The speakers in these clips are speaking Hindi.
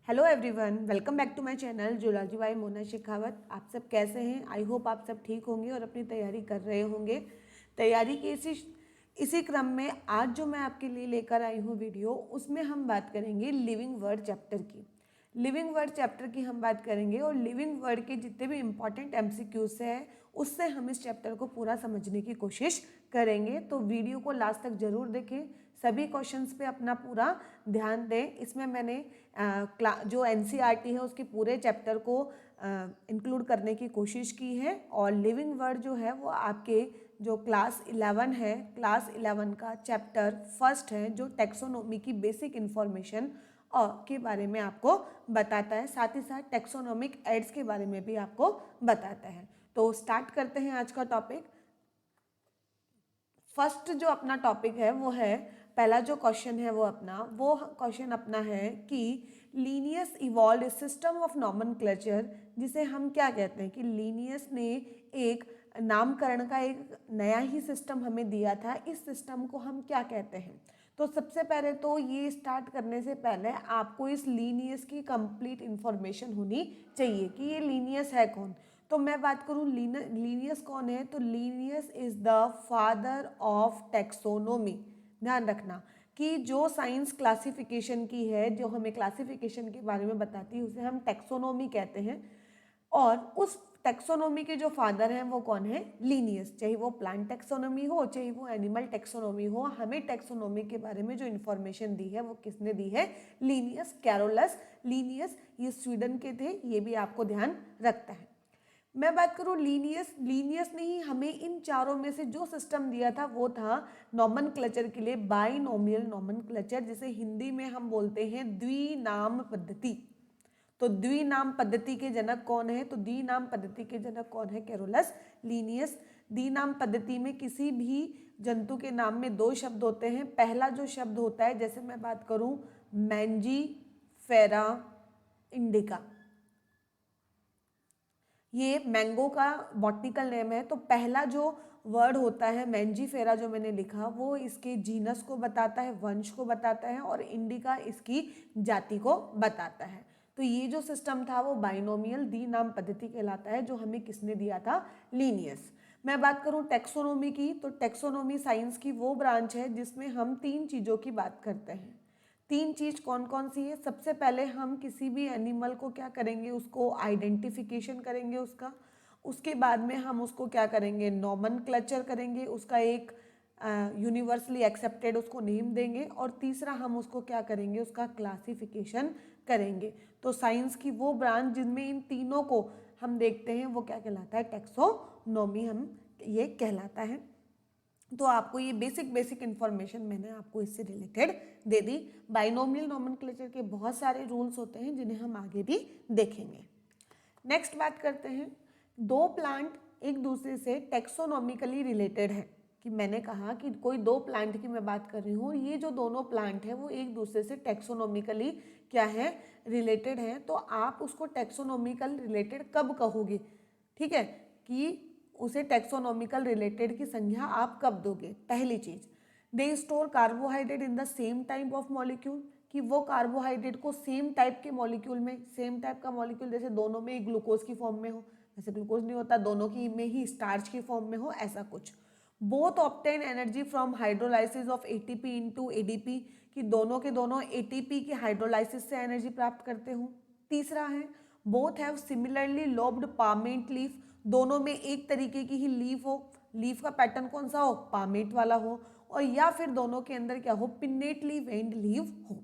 Hello everyone, welcome back to my channel zoology by Mona Shekhawat. आप सब कैसे हैं? आई होप आप सब ठीक होंगे और अपनी तैयारी कर रहे होंगे। तैयारी के इसी क्रम में आज जो मैं आपके लिए लेकर आई हूँ वीडियो, उसमें हम बात करेंगे लिविंग वर्ड चैप्टर की। लिविंग वर्ड चैप्टर की हम बात करेंगे और लिविंग वर्ड के जितने भी इम्पॉर्टेंट एमसीक्यूज हैं उससे हम इस चैप्टर को पूरा समझने की कोशिश करेंगे। तो वीडियो को लास्ट तक जरूर देखें, सभी क्वेश्चंस पे अपना पूरा ध्यान दें। इसमें मैंने जो एनसीईआरटी है उसके पूरे चैप्टर को इंक्लूड करने की कोशिश की है और लिविंग वर्ड जो है वो आपके जो क्लास 11 है, क्लास 11 का चैप्टर फर्स्ट है जो टेक्सोनोमी की बेसिक इन्फॉर्मेशन के बारे में आपको बताता है, साथ ही साथ टेक्सोनोमिक एड्स के बारे में भी आपको बताता है। तो स्टार्ट करते हैं आज का टॉपिक। फर्स्ट जो अपना टॉपिक है वो है, पहला जो क्वेश्चन है वो क्वेश्चन अपना है कि Linnaeus evolve system of nomenclature, जिसे हम क्या कहते हैं कि लीनियस ने एक नामकरण का एक नया ही सिस्टम हमें दिया था। इस सिस्टम को हम क्या कहते हैं? तो सबसे पहले तो ये स्टार्ट करने से पहले आपको इस लीनियस की कंप्लीट इंफॉर्मेशन होनी चाहिए कि ये लीनियस है कौन। तो मैं बात करूं लीनियस कौन है, तो Linnaeus is the father of taxonomy. ध्यान रखना कि जो साइंस क्लासिफिकेशन की है, जो हमें क्लासिफिकेशन के बारे में बताती है, उसे हम टेक्सोनोमी कहते हैं। और उस टेक्सोनोमी के जो फादर हैं वो कौन है? लीनियस। चाहे वो प्लांट टेक्सोनोमी हो, चाहे वो एनिमल टेक्सोनोमी हो, हमें टेक्सोनोमी के बारे में जो इन्फॉर्मेशन दी है वो किसने दी है? Linnaeus, Carolus Linnaeus. ये स्वीडन के थे, ये भी आपको ध्यान रखता है। मैं बात करूं लीनियस ने ही हमें इन चारों में से जो सिस्टम दिया था वो था नॉमेनक्लेचर के लिए बाइनोमियल नॉमेनक्लेचर, जिसे हिंदी में हम बोलते हैं द्विनाम पद्धति। तो द्विनाम पद्धति के जनक कौन है? तो द्विनाम पद्धति के जनक कौन है? Carolus Linnaeus. द्विनाम पद्धति में किसी भी जंतु के नाम में दो शब्द होते हैं। पहला जो शब्द होता है, जैसे मैं बात करूं मैंजी फेरा इंडिका, ये मैंगो का बॉटनिकल नेम है। तो पहला जो वर्ड होता है मैंजीफेरा जो मैंने लिखा, वो इसके जीनस को बताता है, वंश को बताता है, और इंडिका इसकी जाति को बताता है। तो ये जो सिस्टम था वो बाइनोमियल द्विनाम पद्धति कहलाता है, जो हमें किसने दिया था? लीनियस। मैं बात करूं टेक्सोनोमी की, तो टेक्सोनोमी साइंस की वो ब्रांच है जिसमें हम तीन चीज़ों की बात करते हैं। तीन चीज कौन कौन सी है? सबसे पहले हम किसी भी एनिमल को क्या करेंगे? उसको आइडेंटिफिकेशन करेंगे उसका। उसके बाद में हम उसको क्या करेंगे? नॉमेनक्लेचर करेंगे, उसका एक यूनिवर्सली एक्सेप्टेड उसको नेम देंगे। और तीसरा हम उसको क्या करेंगे? उसका क्लासिफिकेशन करेंगे। तो साइंस की वो ब्रांच जिनमें इन तीनों को हम देखते हैं वो क्या कहलाता है? टेक्सोनोमी हम ये कहलाता है। तो आपको ये बेसिक इन्फॉर्मेशन मैंने आपको इससे रिलेटेड दे दी। बाइनोमियल नॉमेनक्लेचर के बहुत सारे रूल्स होते हैं जिन्हें हम आगे भी देखेंगे। नेक्स्ट बात करते हैं, दो प्लांट एक दूसरे से टेक्सोनॉमिकली रिलेटेड है। कि मैंने कहा कि कोई दो प्लांट की मैं बात कर रही हूँ, ये जो दोनों प्लांट है वो एक दूसरे से टेक्सोनॉमिकली क्या है? रिलेटेड है। तो आप उसको टेक्सोनॉमिकल रिलेटेड कब कहोगे? ठीक है, कि उसे टेक्सोनॉमिकल रिलेटेड की संज्ञा आप कब दोगे? पहली चीज, they store carbohydrate in the same type of molecule, कि वो कार्बोहाइड्रेट को सेम टाइप के मॉलिक्यूल में, सेम टाइप का मॉलिक्यूल जैसे दोनों में ग्लूकोज की फॉर्म में हो, जैसे ग्लूकोज नहीं होता, दोनों की में ही स्टार्च की फॉर्म में हो, ऐसा कुछ। Both obtain energy from hydrolysis of ATP into ADP, कि दोनों के दोनों एटीपी के हाइड्रोलाइसिस से एनर्जी प्राप्त करते हो। तीसरा है, both have similarly lobed palmate leaf, दोनों में एक तरीके की ही लीफ हो, लीफ का पैटर्न कौन सा हो? पामेट वाला हो। और या फिर दोनों के अंदर क्या हो? पिन्नेटली वेन्ड लीफ हो।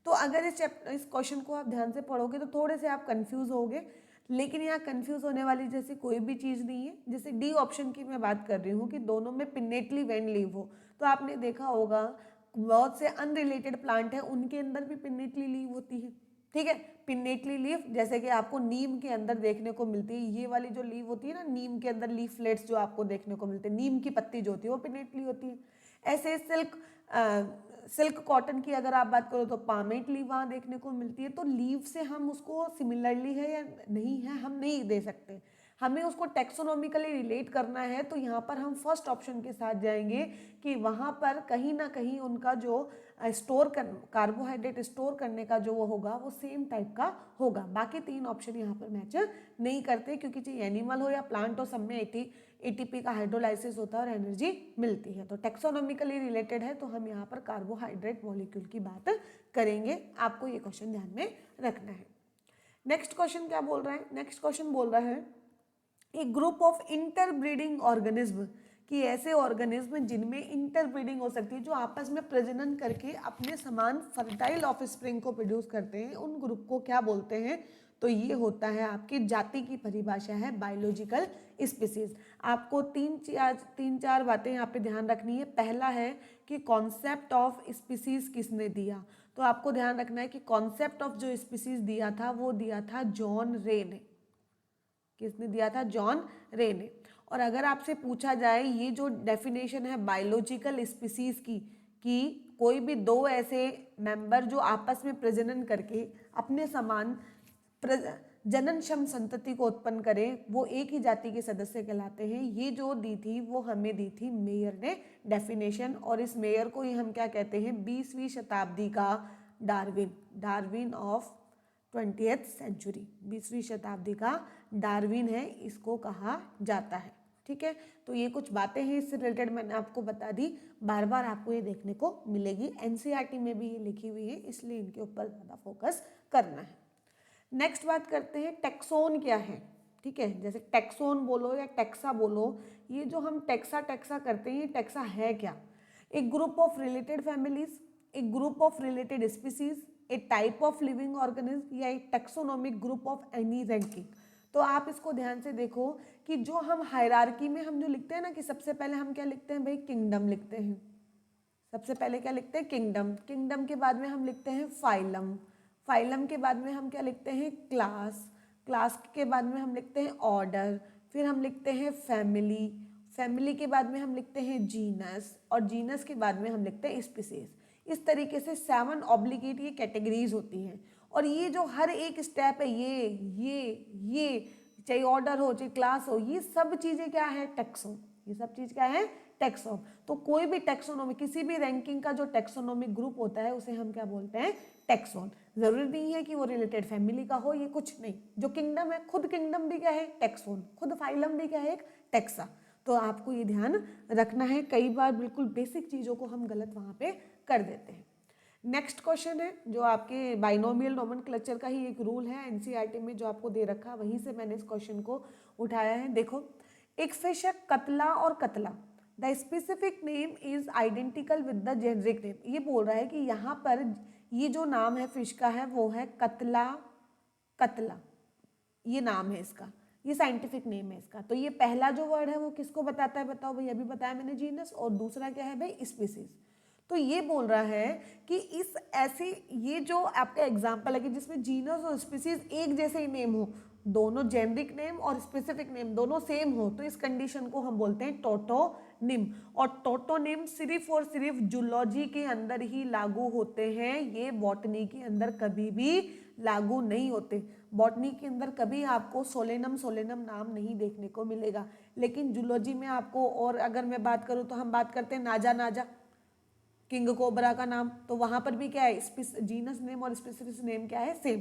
तो अगर इस क्वेश्चन को आप ध्यान से पढ़ोगे तो थोड़े से आप कंफ्यूज होगे, लेकिन यहाँ कंफ्यूज होने वाली जैसी कोई भी चीज़ नहीं है। जैसे डी ऑप्शन की मैं बात कर रही हूँ कि दोनों में पिन्नेटली वेन्ड लीव हो, तो आपने देखा होगा बहुत से अनरिलेटेड प्लांट है उनके अंदर भी पिन्नेटली लीव होती है। ठीक है, पिन्नेटली लीफ जैसे कि आपको नीम के अंदर देखने को मिलती है, ये वाली जो लीफ होती है ना, नीम के अंदर लीफलेट्स जो आपको देखने को मिलते हैं, नीम की पत्ती जो होती है वो पिन्नेटली होती है। ऐसे सिल्क कॉटन की अगर आप बात करो तो पामेट लीव वहाँ देखने को मिलती है। तो लीव से हम उसको सिमिलरली है या नहीं है हम नहीं दे सकते, हमें उसको टेक्सोनॉमिकली रिलेट करना है। तो यहाँ पर हम फर्स्ट ऑप्शन के साथ जाएंगे कि वहाँ पर कहीं ना कहीं उनका जो स्टोर कर कार्बोहाइड्रेट स्टोर करने का जो वो होगा वो सेम टाइप का होगा। बाकी 3 ऑप्शन यहाँ पर मैच नहीं करते, क्योंकि चाहे एनिमल हो या प्लांट हो, सब में एटीपी का हाइड्रोलाइसिस होता है और एनर्जी मिलती है। तो टेक्सोनॉमिकली रिलेटेड है, तो हम यहाँ पर कार्बोहाइड्रेट मॉलिक्यूल की बात करेंगे। आपको ये क्वेश्चन ध्यान में रखना है। नेक्स्ट क्वेश्चन क्या बोल रहा है? नेक्स्ट क्वेश्चन बोल रहा है ए ग्रुप ऑफ इंटरब्रीडिंग ऑर्गेनिज्म, कि ऐसे ऑर्गेनिज्म जिनमें इंटरब्रीडिंग हो सकती है, जो आपस में प्रजनन करके अपने समान फर्टाइल ऑफस्प्रिंग को प्रोड्यूस करते हैं, उन ग्रुप को क्या बोलते हैं? तो ये होता है आपकी जाति की परिभाषा है बायोलॉजिकल स्पीसीज। आपको तीन चार बातें यहाँ पे ध्यान रखनी है। पहला है कि कॉन्सेप्ट ऑफ स्पीसीज किसने दिया, तो आपको ध्यान रखना है कि कॉन्सेप्ट ऑफ जो स्पीसीज दिया था वो दिया था जॉन रे ने। किसने दिया था? जॉन रे ने। और अगर आपसे पूछा जाए ये जो डेफिनेशन है बायोलॉजिकल स्पीसीज की, कि कोई भी दो ऐसे मेंबर जो आपस में प्रजनन करके अपने समान जननक्षम संतति को उत्पन्न करें, वो एक ही जाति के सदस्य कहलाते हैं। ये जो दी थी वो हमें दी थी मेयर ने डेफिनेशन, और इस मेयर को ही हम क्या कहते हैं? 20वीं शताब्दी का डार्विन ऑफ 20th सेंचुरी, 20वीं शताब्दी का डार्विन है, इसको कहा जाता है। ठीक है, तो ये कुछ बातें हैं इससे रिलेटेड, मैंने आपको बता दी। बार बार आपको ये देखने को मिलेगी, एनसीईआरटी में भी ये लिखी हुई है, इसलिए इनके ऊपर ज़्यादा फोकस करना है। नेक्स्ट बात करते हैं टेक्सोन क्या है। ठीक है, जैसे टेक्सोन बोलो या टेक्सा बोलो, ये जो हम टेक्सा करते हैं, ये टेक्सा है क्या? एक ग्रुप ऑफ रिलेटेड फैमिलीज, एक group of related species, A type of living organism, या एक taxonomic group of any ranking. तो आप इसको ध्यान से देखो कि जो हम हायरार्की में हम जो लिखते हैं ना, कि सबसे पहले हम क्या लिखते हैं भाई? किंगडम लिखते हैं। सबसे पहले क्या लिखते हैं? किंगडम। किंगडम के बाद में हम लिखते हैं फाइलम। फाइलम के बाद में हम क्या लिखते हैं? क्लास। क्लास के बाद में हम लिखते हैं ऑर्डर। फिर हम लिखते हैं फैमिली। फैमिली के बाद में हम लिखते हैं जीनस, और जीनस के बाद में हम लिखते हैं स्पीसीज। इस तरीके से 7 ऑब्लिगेट ये कैटेगरीज होती हैं। और ये जो हर एक स्टेप है, ये चाहे ऑर्डर हो चाहे क्लास हो, ये सब चीज़ें क्या है? टेक्सोन। ये सब चीज़ क्या है? टेक्सोन। तो कोई भी टेक्सोनोमी, किसी भी रैंकिंग का जो टेक्सोनोमिक ग्रुप होता है उसे हम क्या बोलते हैं? टेक्सोन। जरूरी नहीं है कि वो रिलेटेड फैमिली का हो, ये कुछ नहीं। जो किंगडम है, खुद किंगडम भी क्या है? टेक्सोन। खुद फाइलम भी क्या है? एक टेक्सा। तो आपको ये ध्यान रखना है, कई बार बिल्कुल बेसिक चीज़ों को हम गलत वहाँ पे कर देते हैं। नेक्स्ट क्वेश्चन है जो आपके बाइनोमियल नोमेनक्लेचर का ही एक रूल है एनसीईआरटी में जो आपको दे रखा है, वहीं से मैंने इस क्वेश्चन को उठाया है। देखो, एक फिश है कतला और कतला, the specific name is identical with the generic name. ये बोल रहा है कि यहाँ पर ये जो नाम है फिश का है वो है कतला। कतला ये नाम है इसका, ये साइंटिफिक नेम है इसका। तो ये पहला जो वर्ड है वो किसको बताता है? बताओ भाई, अभी बताया मैंने जीनस, और दूसरा क्या है भाई? स्पीसीज। तो ये बोल रहा है कि इस ऐसे ये जो आपका एग्जाम्पल है कि जिसमें जीनस और स्पीसीज एक जैसे ही नेम हो, दोनों जेनरिक नेम और स्पेसिफिक नेम दोनों सेम हो, तो इस कंडीशन को हम बोलते हैं टोटोनिम। और टोटोनिम सिर्फ और सिर्फ जूलॉजी के अंदर ही लागू होते हैं, ये बॉटनी के अंदर कभी भी लागू नहीं होते। बॉटनी के अंदर कभी आपको सोलेनम नाम नहीं देखने को मिलेगा, लेकिन जूलॉजी में आपको, और अगर मैं बात करूँ तो हम बात करते हैं नाजा, किंग कोबरा का नाम, तो वहाँ पर भी क्या है? जीनस नेम और स्पेसिफिक नेम क्या है? सेम।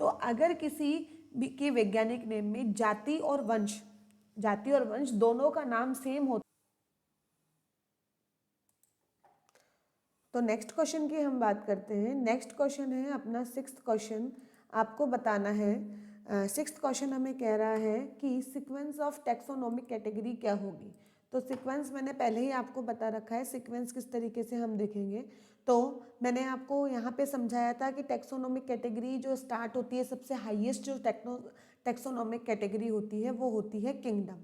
तो अगर किसी भी के वैज्ञानिक नेम में जाति और वंश दोनों का नाम सेम हो, तो नेक्स्ट क्वेश्चन की हम बात करते हैं। नेक्स्ट क्वेश्चन है अपना 6th क्वेश्चन। आपको बताना है 6th क्वेश्चन हमें कह रहा है कि सीक्वेंस ऑफ टैक्सोनॉमिक कैटेगरी क्या होगी। तो सीक्वेंस मैंने पहले ही आपको बता रखा है, सीक्वेंस किस तरीके से हम देखेंगे। तो मैंने आपको यहाँ पे समझाया था कि टैक्सोनॉमिक कैटेगरी जो स्टार्ट होती है, सबसे हाईएस्ट जो टैक्सोनॉमिक कैटेगरी होती है वो होती है किंगडम।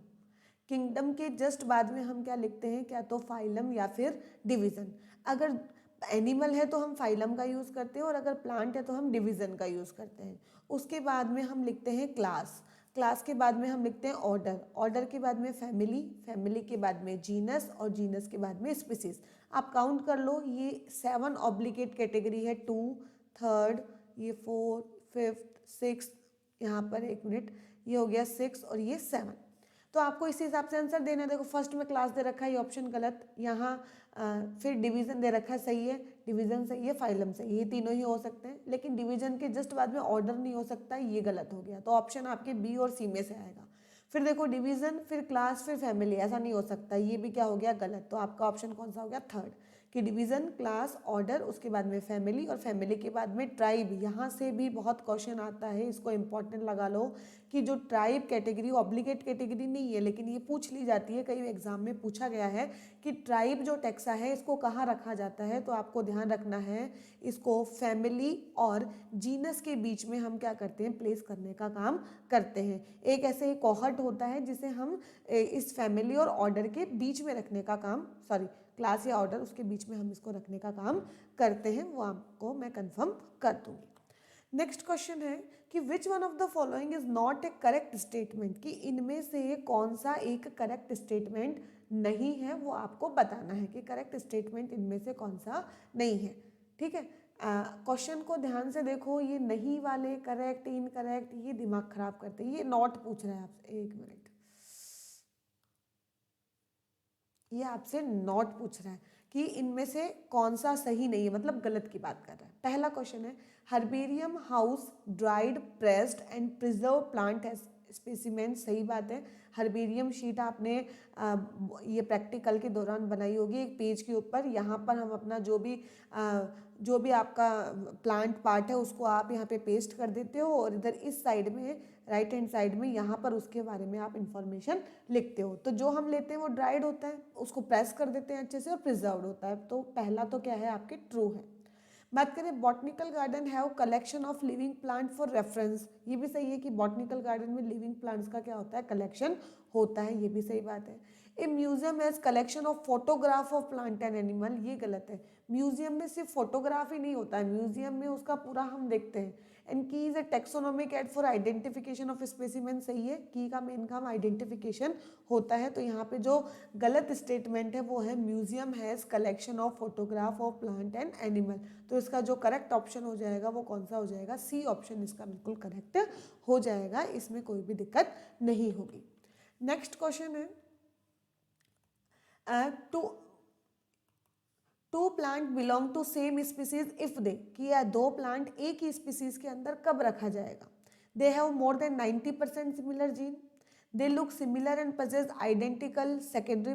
किंगडम के जस्ट बाद में हम क्या लिखते हैं? क्या तो फाइलम या फिर डिवीजन। अगर एनिमल है तो हम फाइलम का यूज़ करते हैं, और अगर प्लांट है तो हम डिवीजन का यूज़ करते हैं। उसके बाद में हम लिखते हैं क्लास। क्लास के बाद में हम लिखते हैं ऑर्डर। ऑर्डर के बाद में फैमिली। फैमिली के बाद में जीनस, और जीनस के बाद में स्पीसीज। आप काउंट कर लो, ये 7 ऑब्लिगेट कैटेगरी है, 2, 3rd, ये 4, 5th, 6th, यहाँ पर 1 मिनट, ये हो गया 6 और ये 7। तो आपको इसी हिसाब से आंसर देना है। देखो, फर्स्ट में क्लास दे रखा है, ये ऑप्शन गलत। यहाँ फिर डिवीजन दे रखा है, सही है। डिवीजन सही है, फाइलम सही है, ये तीनों ही हो सकते हैं, लेकिन डिवीजन के जस्ट बाद में ऑर्डर नहीं हो सकता, ये गलत हो गया। तो ऑप्शन आपके बी और सी में से आएगा। फिर देखो डिवीजन, फिर क्लास, फिर फैमिली, ऐसा नहीं हो सकता, ये भी क्या हो गया, गलत। तो आपका ऑप्शन कौन सा हो गया, थर्ड, कि डिवीजन, क्लास, ऑर्डर, उसके बाद में फैमिली, और फैमिली के बाद में ट्राइब। यहाँ से भी बहुत क्वेश्चन आता है, इसको इंपॉर्टेंट लगा लो कि जो ट्राइब कैटेगरी ऑब्लिगेट कैटेगरी नहीं है, लेकिन ये पूछ ली जाती है, कई एग्जाम में पूछा गया है कि ट्राइब जो टैक्सा है इसको कहाँ रखा जाता है। तो आपको ध्यान रखना है, इसको फैमिली और जीनस के बीच में हम क्या करते हैं, प्लेस करने का काम करते हैं। एक ऐसे कोहर्ट होता है जिसे हम इस फैमिली और ऑर्डर के बीच में रखने का काम, सॉरी क्लास या ऑर्डर, उसके बीच में हम इसको रखने का काम करते हैं, वो आपको मैं कंफर्म कर दूंगी। नेक्स्ट क्वेश्चन है कि which one of the following is not A correct statement, कि इनमें से कौन सा एक करेक्ट स्टेटमेंट नहीं है, वो आपको बताना है कि करेक्ट स्टेटमेंट इनमें से कौन सा नहीं है। ठीक है, क्वेश्चन को ध्यान से देखो, ये नहीं वाले, करेक्ट, इनकरेक्ट, ये दिमाग खराब करते हैं। ये नॉट पूछ रहा है आपसे, एक मिनट, ये आपसे नॉट पूछ रहा है कि इनमें से कौन सा सही नहीं है, मतलब गलत की बात कर रहा है। पहला क्वेश्चन है, herbarium house dried pressed and preserve plant as specimen, सही बात है। हर्बेरियम शीट आपने ये प्रैक्टिकल के दौरान बनाई होगी एक पेज के ऊपर। यहाँ पर हम अपना जो भी आपका प्लांट पार्ट है उसको आप यहाँ पे पेस्ट कर देते हो, और इधर इस साइड में, राइट हैंड साइड में, यहाँ पर उसके बारे में आप इंफॉर्मेशन लिखते हो। तो जो हम लेते हैं वो ड्राइड होता है, उसको प्रेस कर देते हैं अच्छे से, और प्रिजर्व्ड होता है। तो पहला तो क्या है आपके, ट्रू है। बात करें botanical garden have collection of living plant for reference, ये भी सही है कि बॉटनिकल गार्डन में लिविंग प्लांट्स का क्या होता है, कलेक्शन होता है, ये भी सही बात है। A museum has collection of photograph of plant and animal, ये गलत है। म्यूजियम में सिर्फ फोटोग्राफ ही नहीं होता है, म्यूजियम में उसका पूरा हम देखते हैं। And key is a taxonomic aid for identification of specimen, सही है, की का मेन काम आइडेंटिफिकेशन होता है। तो यहाँ पे जो गलत स्टेटमेंट है वो है museum has collection of photograph of plant and animal. तो इसका जो करेक्ट ऑप्शन हो जाएगा वो कौन सा हो जाएगा, सी ऑप्शन इसका बिल्कुल करेक्ट हो जाएगा, इसमें कोई भी दिक्कत नहीं होगी। नेक्स्ट क्वेश्चन है, two plant belong to same species if they, कि यह दो प्लांट एक ही स्पीसीज के अंदर कब रखा जाएगा। They have more than 90% similar gene, they look similar and possess identical secondary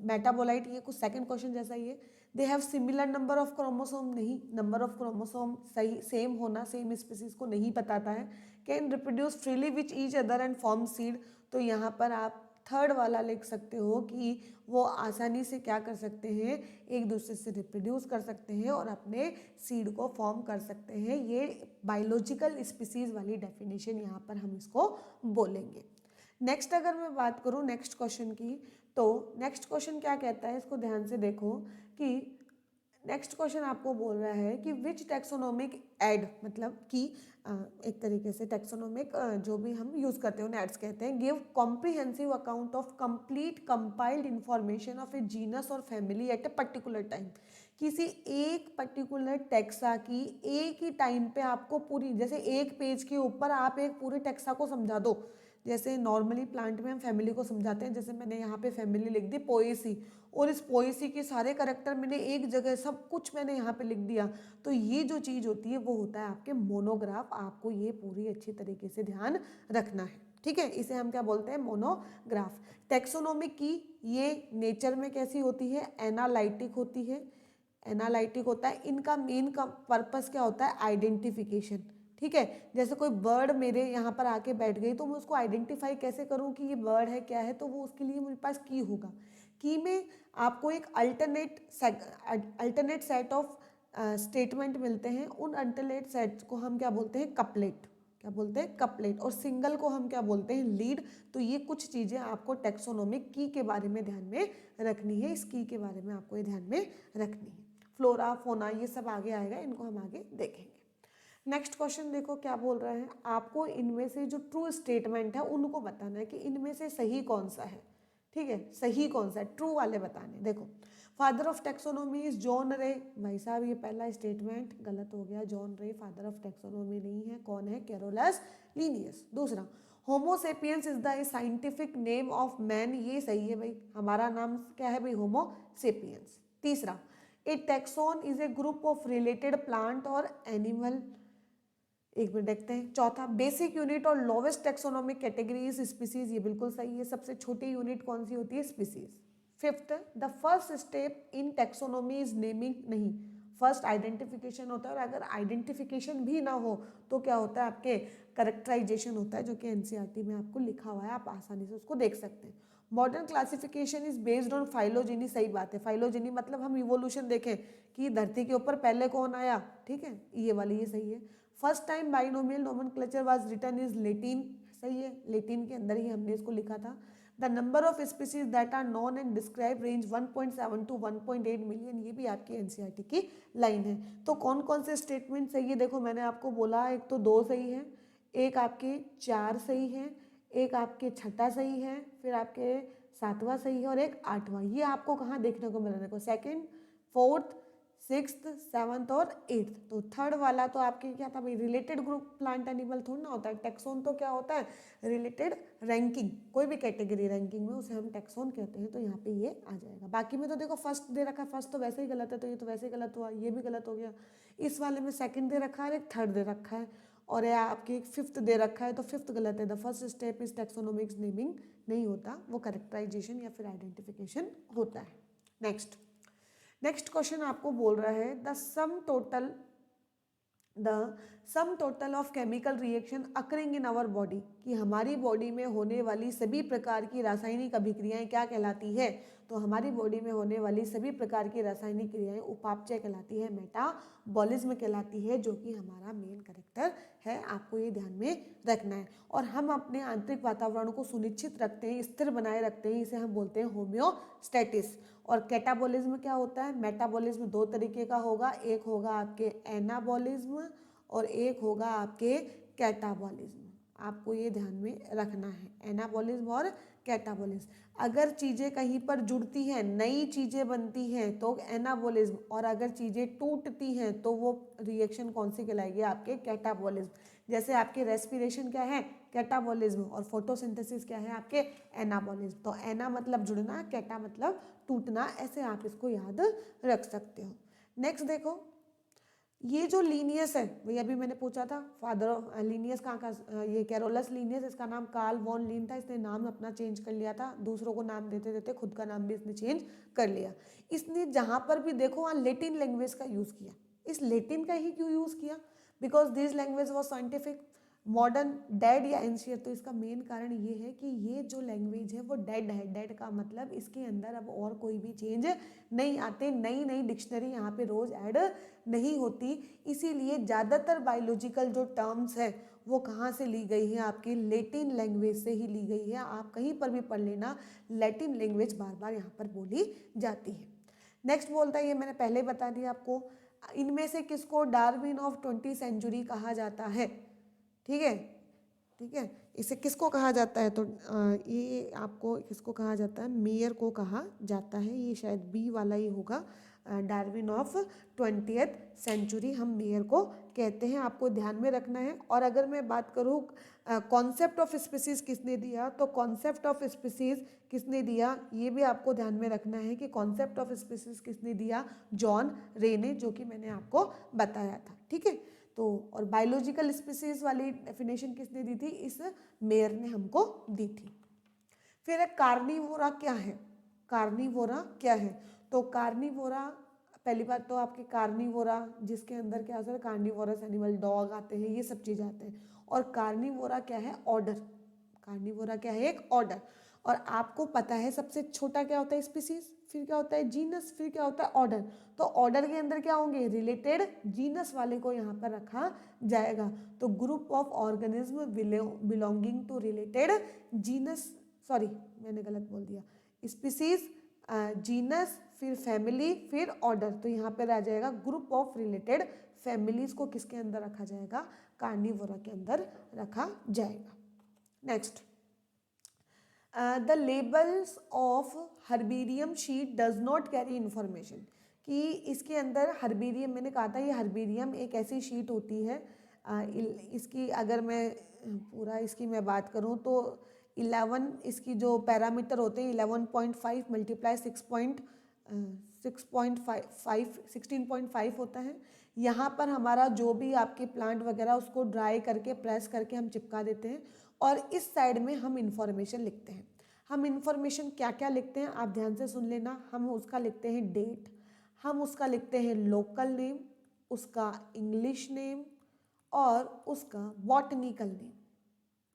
metabolite, ये कुछ सेकंड क्वेश्चन जैसा ही है। They have similar number of chromosome, नहीं, नंबर ऑफ क्रोमोसोम सही सेम होना सेम स्पीसीज को नहीं बताता है। Can reproduce freely which each other and form seed, तो यहाँ पर आप थर्ड वाला लिख सकते हो कि वो आसानी से क्या कर सकते हैं, एक दूसरे से रिप्रोड्यूस कर सकते हैं और अपने सीड को फॉर्म कर सकते हैं। ये बायोलॉजिकल स्पीसीज वाली डेफिनेशन यहाँ पर हम इसको बोलेंगे। नेक्स्ट अगर मैं बात करूँ नेक्स्ट क्वेश्चन की, तो नेक्स्ट क्वेश्चन क्या कहता है, इसको ध्यान से देखो कि नेक्स्ट क्वेश्चन आपको बोल रहा है कि विच टैक्सोनोमिक एड, मतलब कि एक तरीके से टैक्सोनोमिक जो भी हम यूज़ करते हैं उन्हें एड्स कहते हैं, give comprehensive account of complete compiled information of a genus और family at a particular time. किसी एक पर्टिकुलर टैक्सा की एक ही टाइम पे आपको पूरी, जैसे एक पेज के ऊपर आप एक पूरे टैक्सा को समझा दो, जैसे नॉर्मली प्लांट में हम फैमिली को समझाते हैं, जैसे मैंने यहाँ पे फैमिली लिख दी पोएसी, और इस पोएसी के सारे करैक्टर मैंने एक जगह सब कुछ मैंने यहाँ पे लिख दिया, तो ये जो चीज़ होती है वो होता है आपके मोनोग्राफ। आपको ये पूरी अच्छी तरीके से ध्यान रखना है, ठीक है, इसे हम क्या बोलते हैं, मोनोग्राफ। टेक्सोनोमिक की ये नेचर में कैसी होती है, एनालाइटिक होती है, एनालाइटिक होता है। इनका मेन का पर्पस क्या होता है, आइडेंटिफिकेशन, ठीक है। जैसे कोई बर्ड मेरे यहाँ पर आके बैठ गई तो मैं उसको आइडेंटिफाई कैसे करूँ कि ये बर्ड है क्या है, तो वो उसके लिए मेरे पास की होगा। की में आपको एक अल्टरनेट सेट ऑफ स्टेटमेंट मिलते हैं, उन अल्टरनेट सेट्स को हम क्या बोलते हैं, कपलेट, क्या बोलते हैं, कपलेट, और सिंगल को हम क्या बोलते हैं, लीड। तो ये कुछ चीज़ें आपको टेक्सोनोमिक की के बारे में ध्यान में रखनी है, इस की के बारे में आपको ये ध्यान में रखनी है। फ्लोरा फोना ये सब आगे आएगा, इनको हम आगे देखेंगे। नेक्स्ट क्वेश्चन देखो क्या बोल रहा है, आपको इनमें से जो ट्रू स्टेटमेंट है उनको बताना है कि इनमें से सही कौन सा है, ठीक है, सही कौन सा है, ट्रू वाले बताने। देखो, father of taxonomy is John रे, भाई साहब ये पहला स्टेटमेंट गलत हो गया, जॉन रे फादर ऑफ टेक्सोनोमी नहीं है, कौन है, कैरोलस लीनियस। दूसरा, Homo sapiens is the scientific name of man, ये सही है भाई, हमारा नाम क्या है भाई, होमो सेपियंस। तीसरा, a taxon is a group of related plant और एनिमल। एक मिनट देखते हैं। चौथा, बेसिक यूनिट और lowest taxonomic category is species, ये बिल्कुल सही है। सबसे छोटी यूनिट कौन सी होती है? Species. Fifth, the first step in taxonomy is naming, नहीं, फर्स्ट आइडेंटिफिकेशन होता है, और अगर आइडेंटिफिकेशन भी ना हो तो क्या होता है? आपके करेक्टराइजेशन होता है, जो कि एनसीईआरटी में आपको लिखा हुआ है, आप आसानी से उसको देख सकते हैं। Modern classification is based on phylogeny, सही बात है। फाइलोजेनी मतलब हम इवोल्यूशन देखें कि धरती के ऊपर पहले कौन आया, ठीक है, ये वाली, ये सही है। First time binomial nomenclature was written is Latin, सही है, लेटिन के अंदर ही हमने इसको लिखा था। The number of species that are known and describe range 1.7 to 1.8 million, ये भी आपकी एनसीईआरटी की लाइन है। तो कौन कौन से स्टेटमेंट सही है? देखो मैंने आपको बोला, एक तो 2 सही है, एक आपके 4 सही है, एक आपके 6ठा सही है, फिर आपके 7वां सही है, और एक 8वां। ये आपको कहाँ देखने को मिल रहा है? देखो सेकेंड, फोर्थ, 6th, 7th और 8th। तो थर्ड वाला तो आपके क्या था भाई? रिलेटेड ग्रुप प्लांट एनिमल थोड़ा ना होता है। टैक्सोन तो क्या होता है? रिलेटेड रैंकिंग, कोई भी कैटेगरी रैंकिंग में उसे हम टैक्सोन कहते हैं। तो यहाँ पे ये आ जाएगा। बाकी में तो देखो फर्स्ट दे रखा है, फर्स्ट तो वैसे ही गलत है, तो ये तो वैसे ही गलत हुआ, ये भी गलत हो गया। इस वाले में सेकंड दे रखा है, एक थर्ड दे रखा है, और यह आपकी एक फिफ्थ दे रखा है, तो फिफ्थ गलत है। The first step is taxonomics naming नहीं होता, वो करेक्टराइजेशन या फिर आइडेंटिफिकेशन होता है। नेक्स्ट क्वेश्चन आपको बोल रहा है the sum total of chemical reaction occurring in our body, कि हमारी बॉडी में होने वाली सभी प्रकार की रासायनिक अभिक्रियाएं क्या कहलाती है? तो हमारी बॉडी में होने वाली सभी प्रकार की रासायनिक क्रियाएं उपापचय कहलाती है, मेटाबॉलिज्म कहलाती है, जो कि हमारा मेन कैरेक्टर है। आपको ये ध्यान में रखना है। और हम अपने आंतरिक वातावरण को सुनिश्चित रखते हैं, स्थिर बनाए रखते हैं, इसे हम बोलते हैं होम्योस्टेटिस। और कैटाबॉलिज्म क्या होता है? मेटाबॉलिज्म 2 तरीके का होगा, एक होगा आपके एनाबॉलिज्म और एक होगा आपके कैटाबॉलिज्म। आपको ये ध्यान में रखना है, एनाबॉलिज्म और कैटाबॉलिज्म। अगर चीज़ें कहीं पर जुड़ती हैं, नई चीज़ें बनती हैं, तो एनाबॉलिज्म, और अगर चीज़ें टूटती हैं तो वो रिएक्शन कौन सी कहलाएगी? आपके कैटाबॉलिज्म। जैसे आपके रेस्पिरेशन क्या है? कैटाबॉलिज्म, और फोटोसिंथेसिस क्या है? आपके एनाबॉलिज्म। तो एना मतलब जुड़ना, कैटा मतलब टूटना, ऐसे आप इसको याद रख सकते हो। नेक्स्ट देखो, ये जो लीनियस है, वही अभी मैंने पूछा था, फादर ऑफ लीनियस कहाँ का? ये कैरोलस लीनियस, इसका नाम कार्ल वॉन लीन था। इसने नाम अपना चेंज कर लिया था, दूसरों को नाम देते देते खुद का नाम भी इसने चेंज कर लिया। इसने जहाँ पर भी देखो वहाँ लेटिन लैंग्वेज का यूज़ किया। इस लेटिन का ही क्यों यूज़ किया? Because this language was scientific, modern, dead या एंशियर। तो इसका मेन कारण ये है कि ये जो लैंग्वेज है वो डेड है। डेड का मतलब इसके अंदर अब और कोई भी चेंज नहीं आते, नई नई डिक्शनरी यहाँ पे रोज ऐड नहीं होती। इसीलिए ज़्यादातर बायोलॉजिकल जो टर्म्स है वो कहाँ से ली गई है? आपकी लेटिन लैंग्वेज से ही ली गई है। आप कहीं पर भी पढ़ लेना, लैटिन लैंग्वेज बार बार यहाँ पर बोली जाती है। नेक्स्ट बोलता है, ये मैंने पहले बता दिया आपको, इनमें से किसको डार्विन ऑफ 20th सेंचुरी कहा जाता है? ठीक है, ठीक है, इसे किसको कहा जाता है? तो ये आपको किसको कहा जाता है? मेयर को कहा जाता है। ये शायद बी वाला ही होगा, डार्विन ऑफ 20th सेंचुरी हम मेयर को कहते हैं। आपको ध्यान में रखना है। और अगर मैं बात करूँ कॉन्सेप्ट ऑफ स्पीसीज किसने दिया, तो कॉन्सेप्ट ऑफ स्पीसीज किसने दिया ये भी आपको ध्यान में रखना है कि कॉन्सेप्ट ऑफ स्पीसीज किसने दिया? जॉन रे ने, जो कि मैंने आपको बताया था। ठीक है, तो और बायोलॉजिकल स्पीसीज वाली डेफिनेशन किसने दी थी? इस मेयर ने हमको दी थी। फिर कार्निवोरा क्या है? कार्निवोरा क्या है? तो कार्निवोरा, पहली बात तो आपके कार्निवोरा जिसके अंदर क्या होता है? कार्निवोरस एनिमल, डॉग आते हैं, ये सब चीज़ आते हैं। और कार्निवोरा क्या है? ऑर्डर। कार्निवोरा क्या है? एक ऑर्डर। और आपको पता है सबसे छोटा क्या होता है? स्पीसीज, फिर क्या होता है? जीनस, फिर क्या होता है? ऑर्डर। तो ऑर्डर के अंदर क्या होंगे? रिलेटेड जीनस वाले को यहाँ पर रखा जाएगा। तो group of organism belonging to related genus, sorry मैंने गलत बोल दिया, स्पीसीज, जीनस, फिर फैमिली, फिर ऑर्डर। तो यहाँ पर आ जाएगा ग्रुप ऑफ रिलेटेड फैमिलीज को किसके अंदर रखा जाएगा? कार्निवोरा के अंदर रखा जाएगा। Next, the labels of herbarium sheet does not carry information, कि इसके अंदर हर्बेरियम, मैंने कहा था ये हर्बेरियम एक ऐसी शीट होती है, इसकी अगर मैं पूरा इसकी मैं बात करूँ तो 11 इसकी जो पैरामीटर होते हैं 11.5 × 6.6 16.5 होता है। यहाँ पर हमारा जो भी आपके प्लांट वगैरह उसको ड्राई करके प्रेस करके हम चिपका देते हैं और इस साइड में हम इंफॉर्मेशन लिखते हैं। हम इंफॉर्मेशन क्या क्या लिखते हैं आप ध्यान से सुन लेना। हम उसका लिखते हैं डेट, हम उसका लिखते हैं लोकल नेम, उसका इंग्लिश नेम और उसका बॉटनिकल नेम,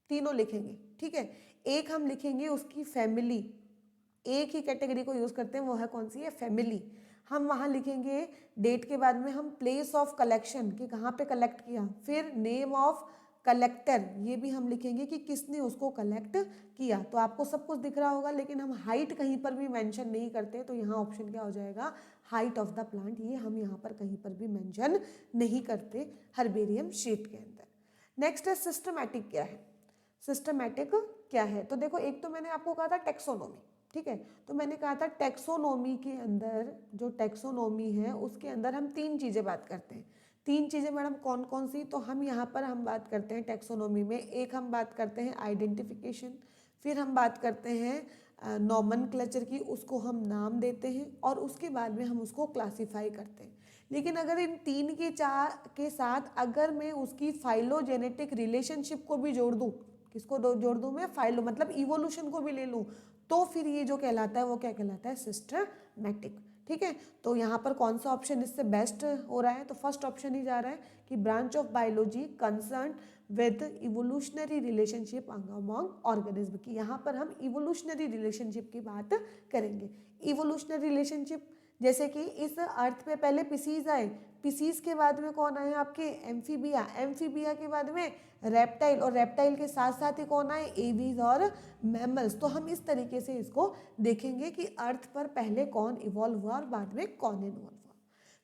तीनों लिखेंगे। ठीक है, एक हम लिखेंगे उसकी फैमिली, एक ही कैटेगरी को यूज़ करते हैं, वो है कौन सी है, फैमिली। हम वहाँ लिखेंगे डेट के बाद में हम प्लेस ऑफ कलेक्शन कि कहाँ पे कलेक्ट किया, फिर नेम ऑफ कलेक्टर, ये भी हम लिखेंगे कि किसने उसको कलेक्ट किया। तो आपको सब कुछ दिख रहा होगा, लेकिन हम हाइट कहीं पर भी मेंशन नहीं करते, तो यहाँ ऑप्शन क्या हो जाएगा, हाइट ऑफ द प्लांट, ये हम यहाँ पर कहीं पर भी मेंशन नहीं करते हर्बेरियम शीट के अंदर। नेक्स्ट है सिस्टमैटिक क्या है। सिस्टमैटिक क्या है, तो देखो एक तो मैंने आपको कहा था टेक्सोनोमी, ठीक है, तो मैंने कहा था टेक्सोनोमी के अंदर, जो टेक्सोनोमी है उसके अंदर हम तीन चीज़ें बात करते हैं। तीन चीज़ें मैडम कौन कौन सी, तो हम यहाँ पर हम बात करते हैं टेक्सोनोमी में, एक हम बात करते हैं आइडेंटिफिकेशन, फिर हम बात करते हैं नॉमनक्लेचर की, उसको हम नाम देते हैं और उसके बाद में हम उसको क्लासीफाई करते हैं। लेकिन अगर इन तीन के साथ अगर मैं उसकी फाइलोजेनेटिक रिलेशनशिप को भी जोड़ दूँ, किसको जोड़ दूँ मैं, फाइलो मतलब इवोल्यूशन को भी ले लूँ, तो फिर ये जो कहलाता है वो क्या कहलाता है, सिस्टमैटिक। ठीक है, तो यहाँ पर कौन सा ऑप्शन इससे बेस्ट हो रहा है, तो फर्स्ट ऑप्शन ही जा रहा है कि branch of biology concern with evolutionary relationship among organism की, यहाँ पर हम इवोल्यूशनरी रिलेशनशिप की बात करेंगे। इवोल्यूशनरी रिलेशनशिप जैसे कि इस अर्थ पे पहले पिसीज आए, पिसीज के बाद में कौन आए आपके, एम्फीबिया, एम्फीबिया के बाद में रेप्टाइल, और रेप्टाइल के साथ साथ ही कौन आए, एवीज और मैमल्स। तो हम इस तरीके से इसको देखेंगे कि अर्थ पर पहले कौन इवॉल्व हुआ और बाद में कौन इन्वॉल्व हुआ।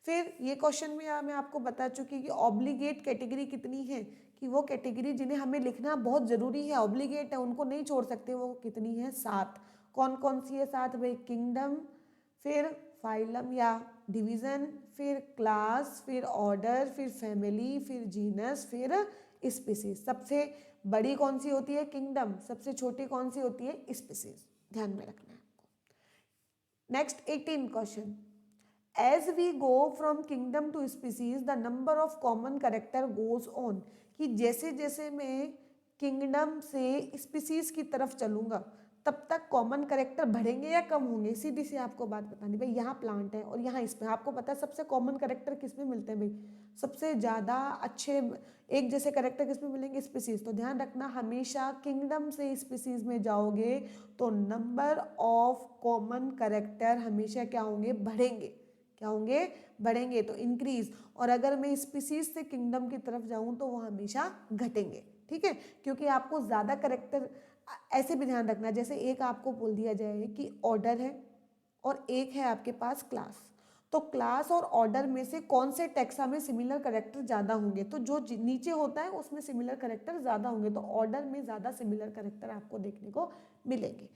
फिर ये क्वेश्चन में मैं आपको बता चुकी कि ऑब्लिगेट कैटेगरी कितनी है, कि वो कैटेगरी जिन्हें हमें लिखना बहुत ज़रूरी है, ऑब्लिगेट है, उनको नहीं छोड़ सकते, वो कितनी है, 7। कौन कौन सी है 7 भाई, किंगडम, फिर फाइलम या डिवीज़न, फिर क्लास, फिर ऑर्डर, फिर फैमिली, फिर जीनस, फिर स्पीसीज। सबसे बड़ी कौन सी होती है, किंगडम, सबसे छोटी कौन सी होती है, स्पीसीज, ध्यान में रखना है आपको। Next 18 question, as we go from kingdom to species the number of common character goes on, कि जैसे जैसे मैं किंगडम से स्पीसीज की तरफ चलूँगा तब तक कॉमन करेक्टर बढ़ेंगे या कम होंगे। सीधी सी आपको बात बतानी भाई, यहाँ प्लांट है और यहाँ इसमें आपको पता है सबसे कॉमन करेक्टर किस में मिलते हैं भाई, सबसे ज़्यादा अच्छे एक जैसे करेक्टर किस में मिलेंगे, स्पीसीज। तो ध्यान रखना हमेशा किंगडम से स्पीसीज में जाओगे तो नंबर ऑफ कॉमन करेक्टर हमेशा क्या होंगे, बढ़ेंगे, क्या होंगे, बढ़ेंगे, तो इंक्रीज। और अगर मैं स्पीसीज से किंगडम की तरफ जाऊं तो वो हमेशा घटेंगे। ठीक है, क्योंकि आपको ज़्यादा करेक्टर ऐसे भी ध्यान रखना, जैसे एक आपको बोल दिया जाए कि ऑर्डर है और एक है आपके पास क्लास, तो क्लास और ऑर्डर में से कौन से टेक्सा में सिमिलर करेक्टर ज़्यादा होंगे, तो जो नीचे होता है उसमें सिमिलर करेक्टर ज़्यादा होंगे, तो ऑर्डर में ज़्यादा सिमिलर करेक्टर आपको देखने को मिलेंगे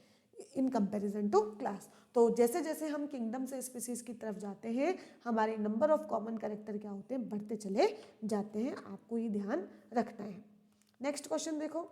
इन कंपैरिजन टू क्लास। तो जैसे जैसे हम किंगडम से स्पीसीज की तरफ जाते हैं हमारे नंबर ऑफ कॉमन करेक्टर क्या होते हैं, बढ़ते चले जाते हैं, आपको ये ध्यान रखना है। नेक्स्ट क्वेश्चन देखो,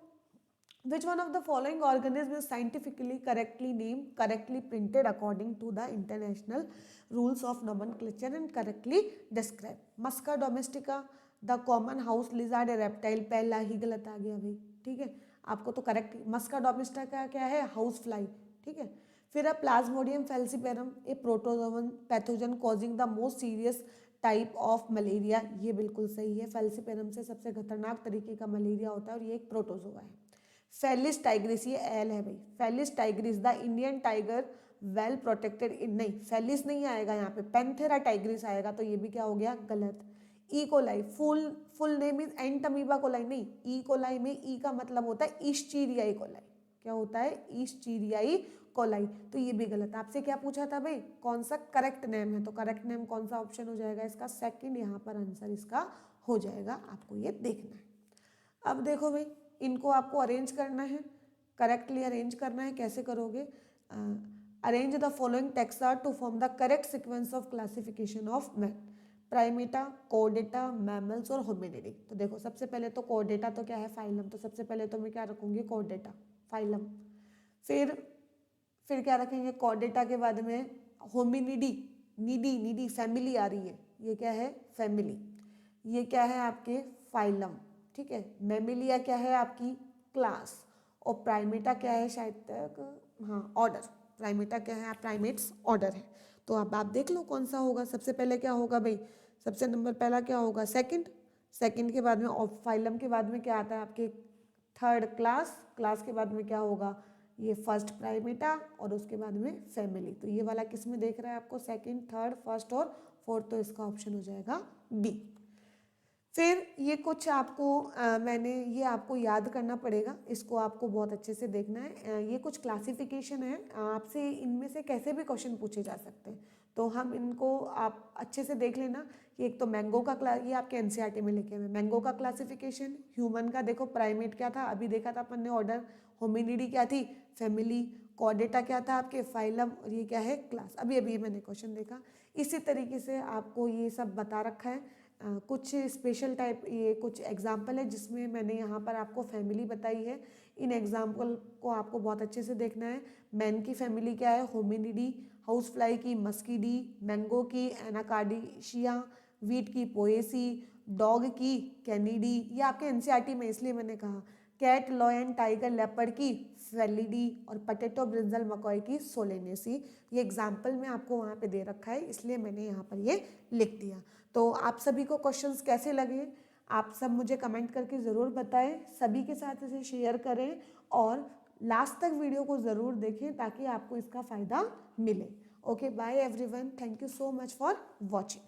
which one of the following organism is scientifically correctly named, correctly printed according to the international rules of nomenclature and correctly described? Musca domestica, the common house lizard, a reptile, पहला ही गलत आ गया भाई। ठीक है, आपको तो करेक्ट, मस्का डोमेस्टिका क्या है, हाउस फ्लाई। ठीक है, फिर है Plasmodium falciparum, A protozoan pathogen causing the most serious type of malaria, ये बिल्कुल सही है, फैल्सिपेरम से सबसे खतरनाक तरीके का मलेरिया होता है और ये एक प्रोटोजोआ है। फेलिस टाइग्रिस, ये एल है भाई, Felis tigris the Indian tiger well protected in, नहीं फेलिस नहीं आएगा यहाँ पे, पेंथेरा टाइग्रिस आएगा, तो ये भी क्या हो गया, गलत। E coli, full name is Entamoeba coli, नहीं, ई कोलाई में ई का मतलब होता है ईस्चीरियाई कोलाई, क्या होता है, ईस्चीरियाई कोलाई, तो ये भी गलत। आपसे क्या पूछा था भाई, कौन सा करेक्ट नेम है, तो करेक्ट नेम कौन सा ऑप्शन हो जाएगा इसका, सेकंड, यहाँ पर आंसर इसका हो जाएगा, आपको ये देखना है। अब देखो भाई, इनको आपको अरेंज करना है, करेक्टली अरेंज करना है, कैसे करोगे, arrange the following taxa to form the correct sequence of classification of math, Primata, कोडेटा, मैमल्स और होमिनिडी। तो देखो सबसे पहले तो कोडेटा तो क्या है, फाइलम, तो सबसे पहले तो मैं क्या रखूंगी, कोडेटा, फाइलम। फिर क्या रखेंगे, कोडेटा के बाद में होमिनिडी, नीडी, नीडी फैमिली आ रही है, ये क्या है फैमिली। ये क्या है आपके फाइलम, ठीक है। मैमिलिया क्या है आपकी क्लास, और प्राइमेटा क्या है शायद तक, हाँ ऑर्डर। प्राइमेटा क्या है, प्राइमेट्स ऑर्डर है। तो अब आप देख लो कौन सा होगा। सबसे पहले क्या होगा भाई, सबसे नंबर पहला क्या होगा सेकंड, सेकंड के बाद में और फाइलम के बाद में क्या आता है आपके थर्ड क्लास, क्लास के बाद में क्या होगा ये फर्स्ट प्राइमेटा, और उसके बाद में फैमिली। तो ये वाला किस में देख रहा है आपको, सेकंड, थर्ड, फर्स्ट और फोर्थ, तो इसका ऑप्शन हो जाएगा बी। फिर ये कुछ आपको मैंने ये आपको याद करना पड़ेगा, इसको आपको बहुत अच्छे से देखना है। ये कुछ क्लासिफिकेशन है, आपसे इनमें से कैसे भी क्वेश्चन पूछे जा सकते हैं, तो हम इनको आप अच्छे से देख लेना कि एक तो मैंगो का क्लास, ये आपके एनसीईआरटी में लिखे हुए मैंगो का क्लासिफिकेशन, ह्यूमन का देखो प्राइमेट क्या था अभी देखा था अपन ने ऑर्डर, होमिनिडी क्या थी फैमिली, कॉर्डेटा क्या था आपके फाइलम, और ये क्या है क्लास। अभी अभी मैंने क्वेश्चन देखा। इसी तरीके से आपको ये सब बता रखा है। कुछ स्पेशल टाइप ये कुछ एग्जाम्पल है जिसमें मैंने यहाँ पर आपको फैमिली बताई है। इन एग्जाम्पल को आपको बहुत अच्छे से देखना है। मैन की फैमिली क्या है होमिनिडी, हाउस फ्लाई की मस्कीडी, मैंगो की एनाकार्डिशिया, वीट की पोएसी, डॉग की कैनिडी, ये आपके एनसीईआरटी में इसलिए मैंने कहा। कैट, लॉयन, टाइगर, लेपर्ड की फेलिडी, और पटेटो, ब्रिंजल, मकॉय की सोलेनेसी। ये एग्जाम्पल में आपको वहाँ पे दे रखा है, इसलिए मैंने यहाँ पर ये लिख दिया। तो आप सभी को क्वेश्चंस कैसे लगे आप सब मुझे कमेंट करके ज़रूर बताएं, सभी के साथ इसे शेयर करें और लास्ट तक वीडियो को ज़रूर देखें ताकि आपको इसका फ़ायदा मिले। Okay bye everyone, thank you so much for watching.